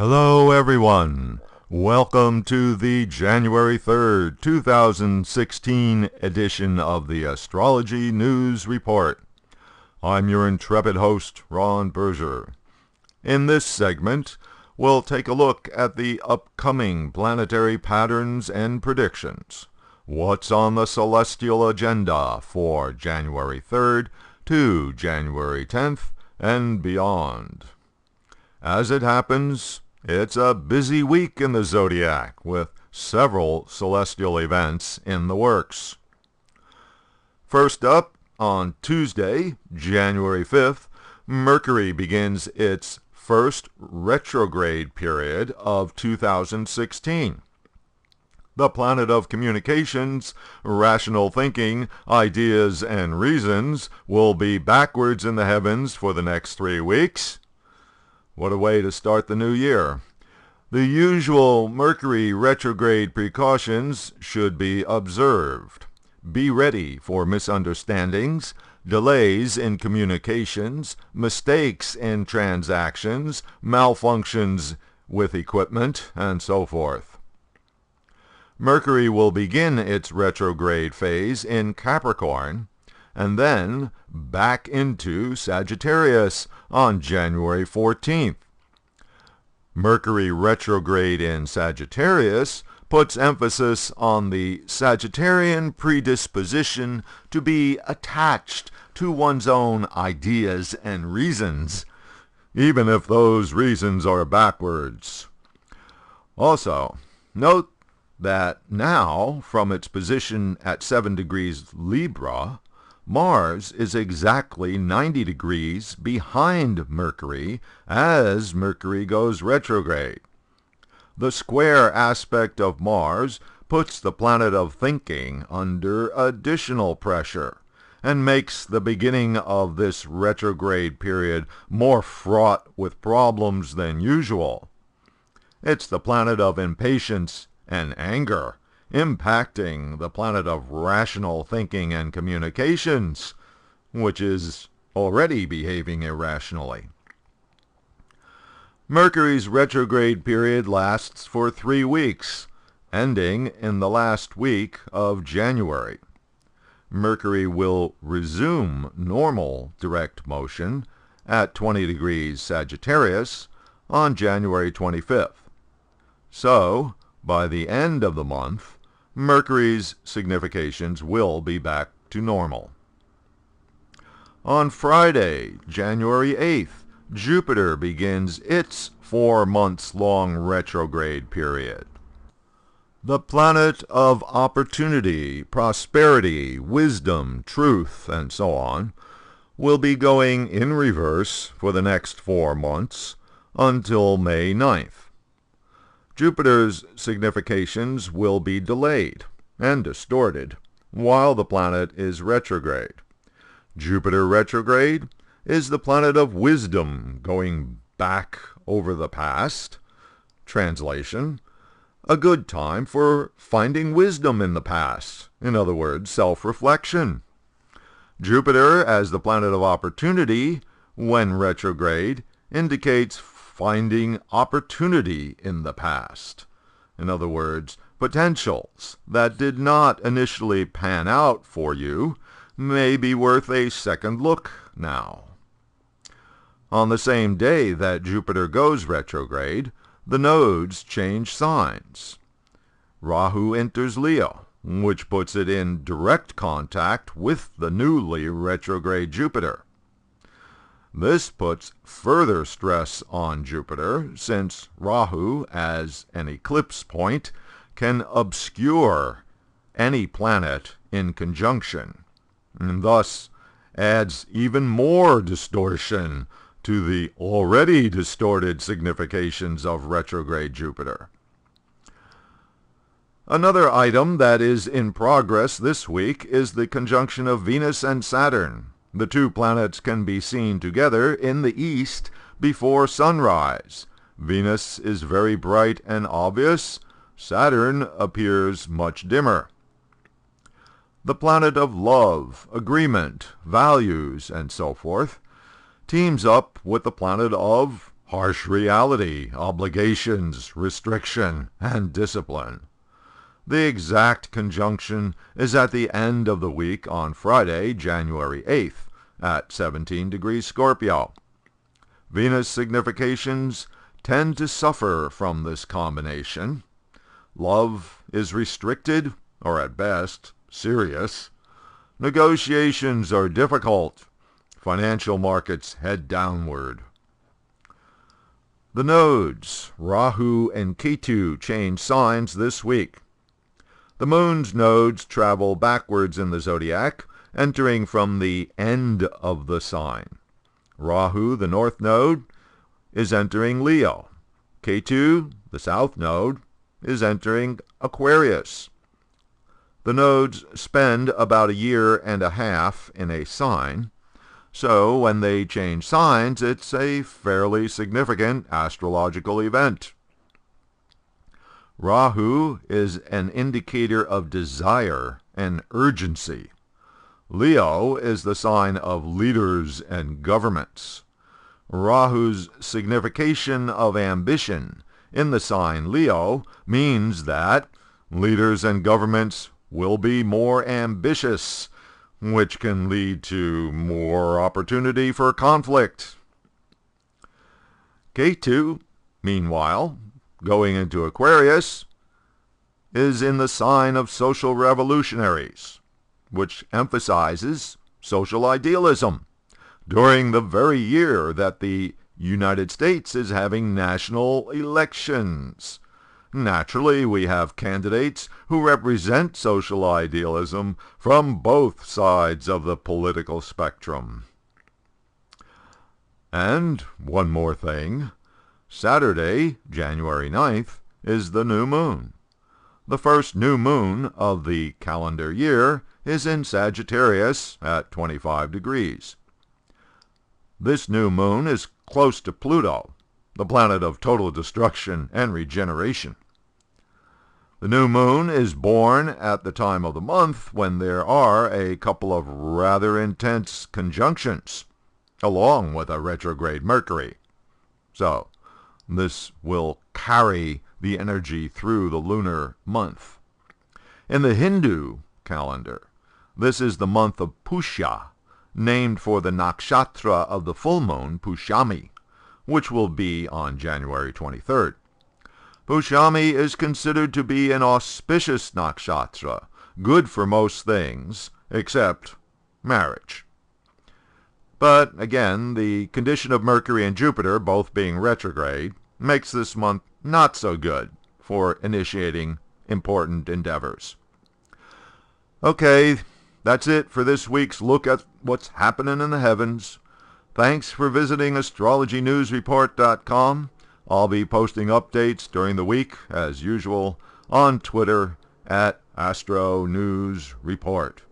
Hello everyone. Welcome to the January 3rd, 2016 edition of the Astrology News Report. I'm your intrepid host, Ron Berger. In this segment, we'll take a look at the upcoming planetary patterns and predictions. What's on the celestial agenda for January 3rd to January 10th and beyond. As it happens, it's a busy week in the Zodiac, with several celestial events in the works. First up, on Tuesday, January 5th, Mercury begins its first retrograde period of 2016. The planet of communications, rational thinking, ideas, and reasons will be backwards in the heavens for the next 3 weeks. What a way to start the new year. The usual Mercury retrograde precautions should be observed. Be ready for misunderstandings, delays in communications, mistakes in transactions, malfunctions with equipment, and so forth. Mercury will begin its retrograde phase in Capricorn, and then back into Sagittarius on January 14th. Mercury retrograde in Sagittarius puts emphasis on the Sagittarian predisposition to be attached to one's own ideas and reasons, even if those reasons are backwards. Also, note that now, from its position at 7 degrees Libra, Mars is exactly 90 degrees behind Mercury as Mercury goes retrograde. The square aspect of Mars puts the planet of thinking under additional pressure and makes the beginning of this retrograde period more fraught with problems than usual. It's the planet of impatience and anger, impacting the planet of rational thinking and communications, which is already behaving irrationally. Mercury's retrograde period lasts for 3 weeks, ending in the last week of January. Mercury will resume normal direct motion at 20 degrees Sagittarius on January 25th. So, by the end of the month, Mercury's significations will be back to normal. On Friday, January 8th, Jupiter begins its 4-month-long retrograde period. The planet of opportunity, prosperity, wisdom, truth, and so on, will be going in reverse for the next 4 months until May 9th. Jupiter's significations will be delayed and distorted while the planet is retrograde. Jupiter retrograde is the planet of wisdom going back over the past. Translation: a good time for finding wisdom in the past. In other words, self-reflection. Jupiter, as the planet of opportunity, when retrograde, indicates finding opportunity in the past. In other words, potentials that did not initially pan out for you may be worth a second look now. On the same day that Jupiter goes retrograde, the nodes change signs. Rahu enters Leo, which puts it in direct contact with the newly retrograde Jupiter. This puts further stress on Jupiter, since Rahu, as an eclipse point, can obscure any planet in conjunction, and thus adds even more distortion to the already distorted significations of retrograde Jupiter. Another item that is in progress this week is the conjunction of Venus and Saturn. The 2 planets can be seen together in the east before sunrise. Venus is very bright and obvious. Saturn appears much dimmer. The planet of love, agreement, values, and so forth, teams up with the planet of harsh reality, obligations, restriction, and discipline. The exact conjunction is at the end of the week on Friday, January 8th, at 17 degrees Scorpio. Venus significations tend to suffer from this combination. Love is restricted, or at best, serious. Negotiations are difficult. Financial markets head downward. The nodes, Rahu and Ketu, change signs this week. The moon's nodes travel backwards in the zodiac, entering from the end of the sign. Rahu, the north node, is entering Leo. Ketu, the south node, is entering Aquarius. The nodes spend about a year and a half in a sign, so when they change signs, it's a fairly significant astrological event. Rahu is an indicator of desire and urgency. Leo is the sign of leaders and governments. Rahu's signification of ambition in the sign Leo means that leaders and governments will be more ambitious, which can lead to more opportunity for conflict. Ketu, meanwhile, going into Aquarius, is in the sign of social revolutionaries, which emphasizes social idealism during the very year that the United States is having national elections. Naturally, we have candidates who represent social idealism from both sides of the political spectrum. And one more thing. Saturday, January 9th, is the new moon. The first new moon of the calendar year is in Sagittarius at 25 degrees. This new moon is close to Pluto, the planet of total destruction and regeneration. The new moon is born at the time of the month when there are a couple of rather intense conjunctions, along with a retrograde Mercury. So, this will carry the energy through the lunar month. In the Hindu calendar, this is the month of Pushya, named for the nakshatra of the full moon, Pushyami, which will be on January 23rd. Pushyami is considered to be an auspicious nakshatra, good for most things, except marriage. But, again, the condition of Mercury and Jupiter both being retrograde makes this month not so good for initiating important endeavors. Okay, that's it for this week's look at what's happening in the heavens. Thanks for visiting astrologynewsreport.com. I'll be posting updates during the week, as usual, on Twitter at Astro News Report.